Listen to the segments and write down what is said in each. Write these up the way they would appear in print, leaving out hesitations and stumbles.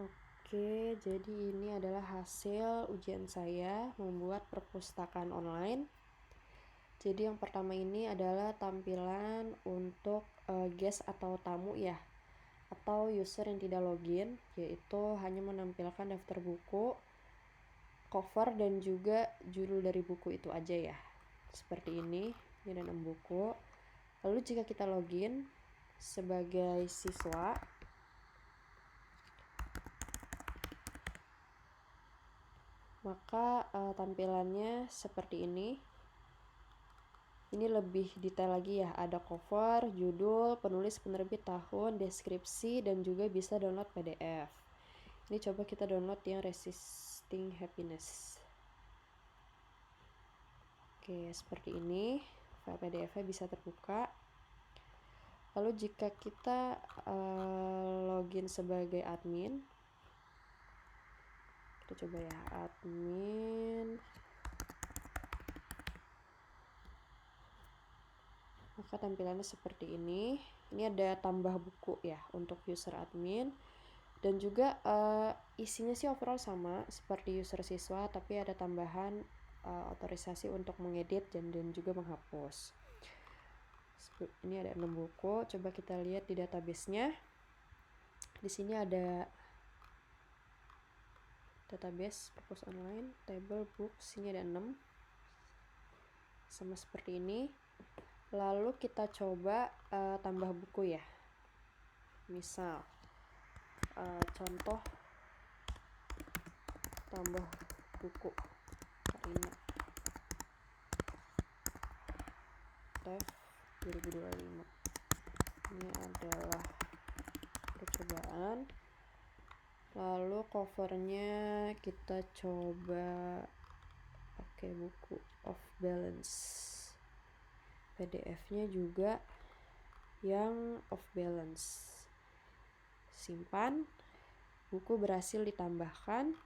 Oke, jadi ini adalah hasil ujian saya membuat perpustakaan online. Jadi yang pertama ini adalah tampilan untuk guest atau tamu ya, atau user yang tidak login, yaitu hanya menampilkan daftar buku, cover, dan juga judul dari buku itu aja ya. Seperti ini ada 6 buku. Lalu jika kita login sebagai siswa, maka tampilannya seperti ini. Ini lebih detail lagi ya, ada cover, judul, penulis, penerbit, tahun, deskripsi, dan juga bisa download PDF. Ini coba kita download yang Resisting Happiness. Oke, seperti ini file PDF-nya bisa terbuka. Lalu jika kita login sebagai admin, kita coba ya, admin, maka tampilannya seperti ini. Ini ada tambah buku ya untuk user admin, dan juga isinya sih overall sama seperti user siswa, tapi ada tambahan otorisasi untuk mengedit dan juga menghapus. Ini ada 6 buku. Coba kita lihat di database-nya. Di sini ada database perpus online, table, books. Ini ada 6 sama seperti ini. Lalu kita coba tambah buku ya. Misal contoh tambah buku Karina TEF 2025. Ini adalah percobaan. Lalu covernya kita coba pakai buku Off Balance. PDF-nya juga yang Off Balance. Simpan. Buku berhasil ditambahkan.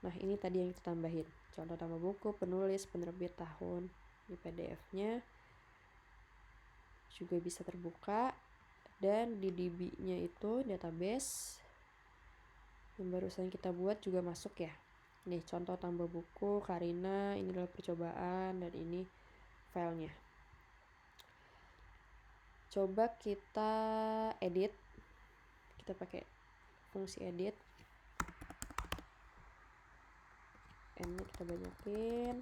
Nah, ini tadi yang kita tambahin. Contoh tambah buku, penulis, penerbit, tahun. Di PDF-nya juga bisa terbuka, dan di DB-nya itu database yang barusan kita buat juga masuk ya. Nih contoh tambah buku Karina, ini adalah percobaan, dan ini filenya. Coba kita edit, kita pakai fungsi edit, N-nya kita banyakin,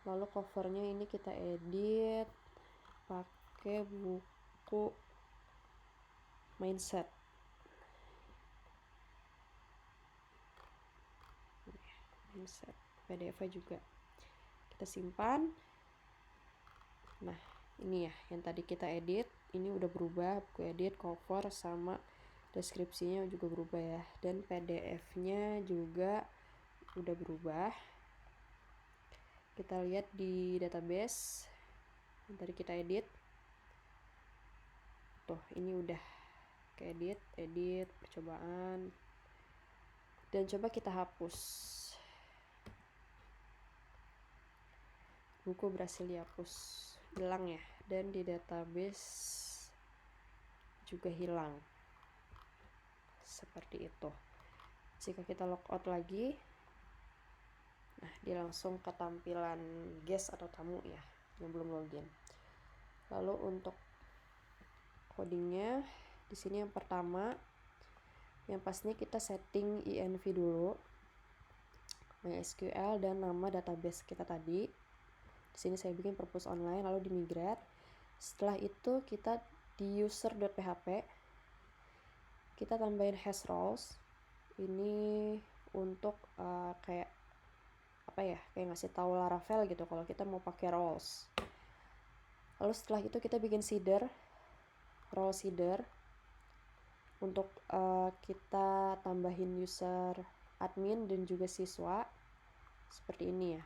lalu covernya ini kita edit pakai buku mindset. Mindset PDF juga kita simpan. Nah, ini ya yang tadi kita edit, ini udah berubah, buku edit, cover, sama deskripsinya juga berubah ya, dan PDF-nya juga udah berubah. Kita lihat di database yang tadi kita edit, tuh ini udah ke edit percobaan, dan coba kita hapus. Buku berhasil dihapus, hilang ya, dan di database juga hilang. Seperti itu. Jika kita logout lagi, nah dia langsung ke tampilan guest atau tamu ya, yang belum login. Lalu untuk codingnya, di sini yang pertama, yang pastinya kita setting INV dulu, MySQL dan nama database kita tadi. Di sini saya bikin perpus online, lalu dimigrat. Setelah itu kita di user.php kita tambahin hash roles. Ini untuk kayak apa ya, kayak ngasih tahu Laravel gitu kalau kita mau pakai roles. Lalu setelah itu kita bikin seeder, role seeder, untuk kita tambahin user admin dan juga siswa seperti ini ya.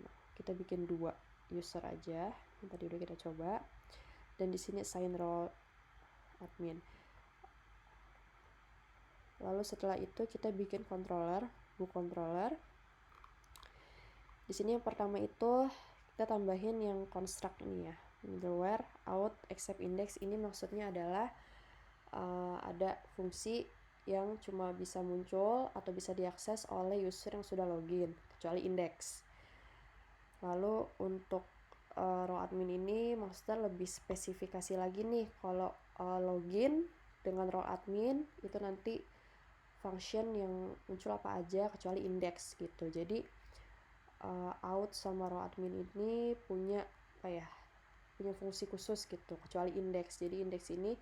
Nah, kita bikin 2 user aja yang tadi udah kita coba, dan di sini assign role admin. Lalu setelah itu kita bikin controller, book controller. Di sini yang pertama itu kita tambahin yang construct ini ya, middleware out except index. Ini maksudnya adalah ada fungsi yang cuma bisa muncul atau bisa diakses oleh user yang sudah login, kecuali index. Lalu untuk role admin ini maksudnya lebih spesifikasi lagi nih, kalau login dengan role admin itu nanti function yang muncul apa aja kecuali index gitu. Jadi out sama role admin ini punya fungsi khusus gitu kecuali index. Jadi index ini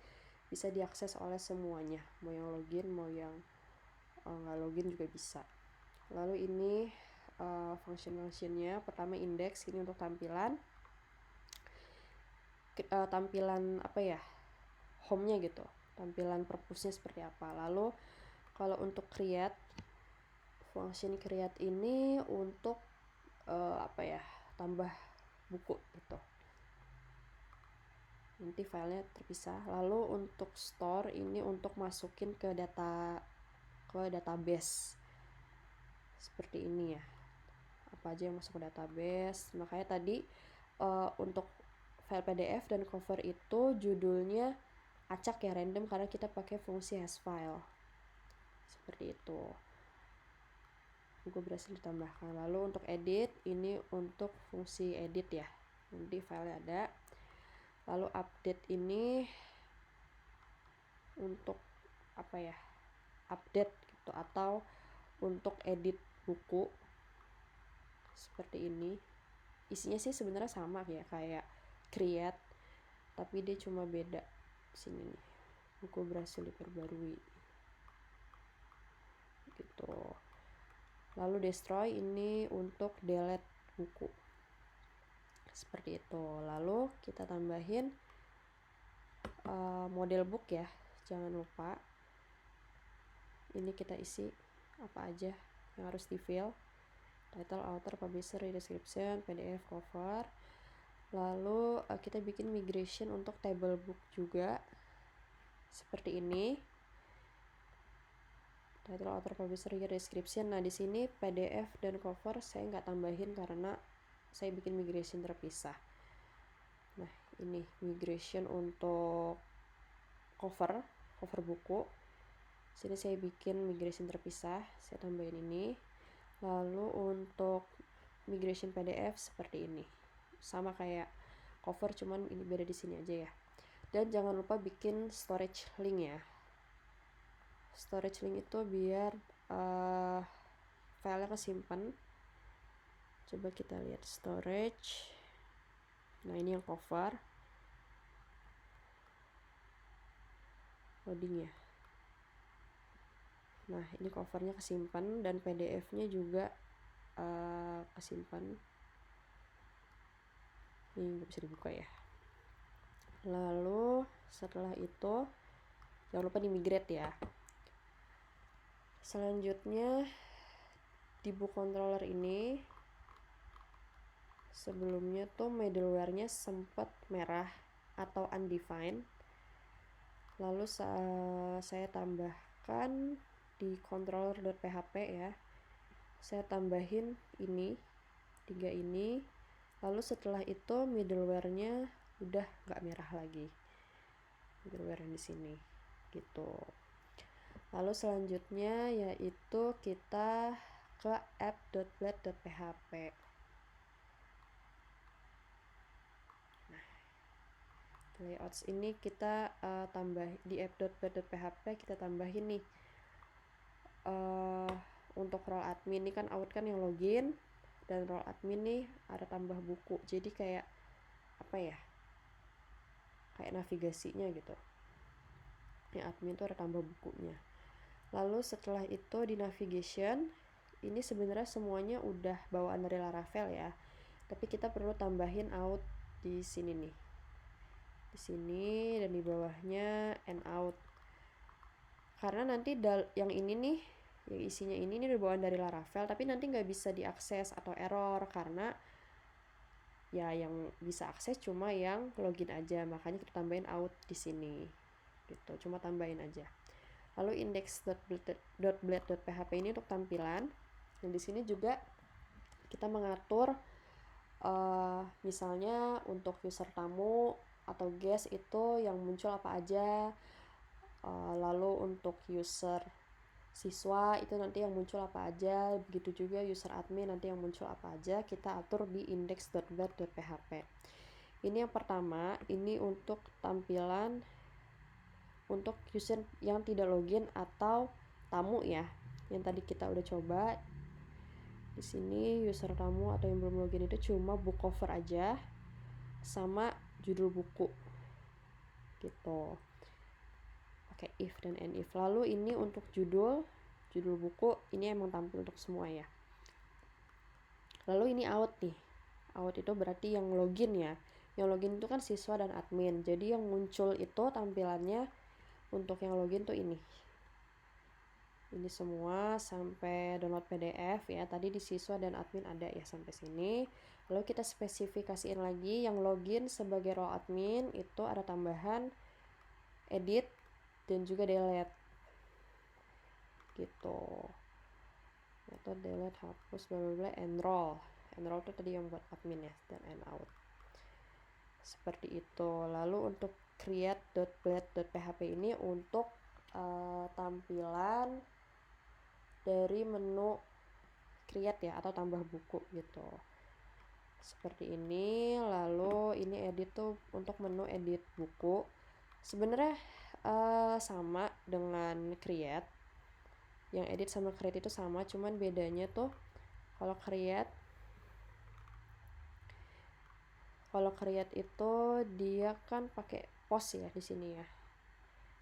bisa diakses oleh semuanya, mau yang login mau yang nggak login juga bisa. Lalu ini function-functionnya, pertama index, ini untuk tampilan home-nya gitu, tampilan purpose-nya seperti apa. Lalu kalau untuk create, function create ini untuk tambah buku gitu, nanti filenya terpisah. Lalu untuk store ini untuk masukin ke database seperti ini ya, apa aja yang masuk ke database. Makanya tadi untuk file PDF dan cover itu judulnya acak ya, random, karena kita pakai fungsi hasFile seperti itu. Buku berhasil ditambahkan. Lalu untuk edit, ini untuk fungsi edit ya, nanti filenya ada. Lalu update ini untuk update gitu, atau untuk edit buku seperti ini. Isinya sih sebenarnya sama ya kayak create, tapi dia cuma beda sini nih, buku berhasil diperbarui gitu. Lalu destroy ini untuk delete buku seperti itu. Lalu kita tambahin model book ya, jangan lupa ini kita isi apa aja yang harus di fill: title, author, publisher, description, PDF, cover. Lalu kita bikin migration untuk table book juga seperti ini: title, author, publisher, description. Nah di sini PDF dan cover saya nggak tambahin karena saya bikin migration terpisah. Nah ini migration untuk cover buku, sini saya bikin migration terpisah, saya tambahin ini. Lalu untuk migration PDF seperti ini, sama kayak cover, cuman ini beda di sini aja ya. Dan jangan lupa bikin storage link ya. Storage link itu biar filenya kesimpan. Coba kita lihat storage. Nah ini yang cover, loading ya. Nah ini covernya kesimpan dan PDF-nya juga kesimpan. Ini nggak bisa dibuka ya. Lalu setelah itu jangan lupa di migrate ya. Selanjutnya di book controller ini, sebelumnya tuh middleware-nya sempat merah atau undefined. Lalu saya tambahkan di controller.php ya, saya tambahin ini 3 ini. Lalu setelah itu middleware-nya udah nggak merah lagi, middleware di sini gitu. Lalu selanjutnya yaitu kita ke app.blade.php. Nah, layouts ini kita tambah di app.blade.php, kita tambahin nih untuk role admin. Ini kan out kan yang login, dan role admin nih ada tambah buku, jadi kayak kayak navigasinya gitu. Yang admin tuh ada tambah bukunya. Lalu setelah itu di navigation, ini sebenarnya semuanya udah bawaan dari Laravel ya, tapi kita perlu tambahin out di sini nih, di sini dan di bawahnya and out, karena nanti yang ini nih, yang isinya ini udah bawaan dari Laravel, tapi nanti nggak bisa diakses atau error karena ya yang bisa akses cuma yang login aja. Makanya kita tambahin out di sini gitu, cuma tambahin aja. Lalu index.blade.php ini untuk tampilan. Dan di sini juga kita mengatur misalnya untuk user tamu atau guest itu yang muncul apa aja, Lalu untuk user siswa itu nanti yang muncul apa aja, begitu juga user admin nanti yang muncul apa aja, kita atur di index.bar.php. Ini yang pertama, ini untuk tampilan untuk user yang tidak login atau tamu ya, yang tadi kita udah coba. Di sini user tamu atau yang belum login itu cuma book cover aja sama judul buku gitu, pakai if dan end if. Lalu ini untuk judul buku ini emang tampil untuk semua ya. Lalu ini out nih, out itu berarti yang login ya, yang login itu kan siswa dan admin, jadi yang muncul itu tampilannya untuk yang login tuh ini semua sampai download PDF ya. Tadi di siswa dan admin ada ya sampai sini. Lalu kita spesifikasiin lagi yang login sebagai role admin itu ada tambahan edit dan juga delete gitu. Metode delete, hapus, bla bla bla, enroll itu tadi yang buat admin ya, dan end out seperti itu. Lalu untuk create.blade.php ini untuk tampilan dari menu create ya atau tambah buku gitu, seperti ini. Lalu ini edit tuh untuk menu edit buku, sebenarnya sama dengan create. Yang edit sama create itu sama, cuman bedanya tuh kalau create itu dia kan pakai post ya di sini ya,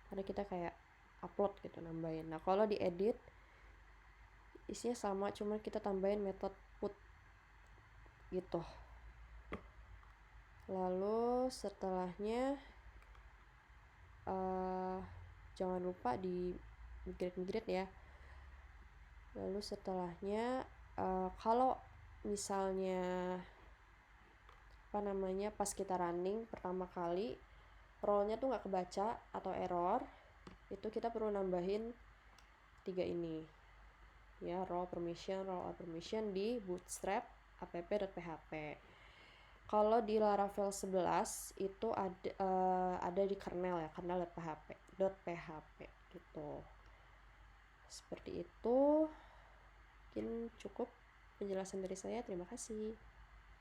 karena kita kayak upload gitu nambahin. Nah kalau di edit isinya sama, cuman kita tambahin method put gitu. Lalu setelahnya jangan lupa di migrate ya. Lalu setelahnya kalau misalnya pas kita running pertama kali role-nya tuh nggak kebaca atau error, itu kita perlu nambahin 3 ini ya, role permission, role out permission di bootstrap app.php. Kalau di Laravel 11 itu ada di kernel ya, kernel.php gitu. Seperti itu. Mungkin cukup penjelasan dari saya. Terima kasih.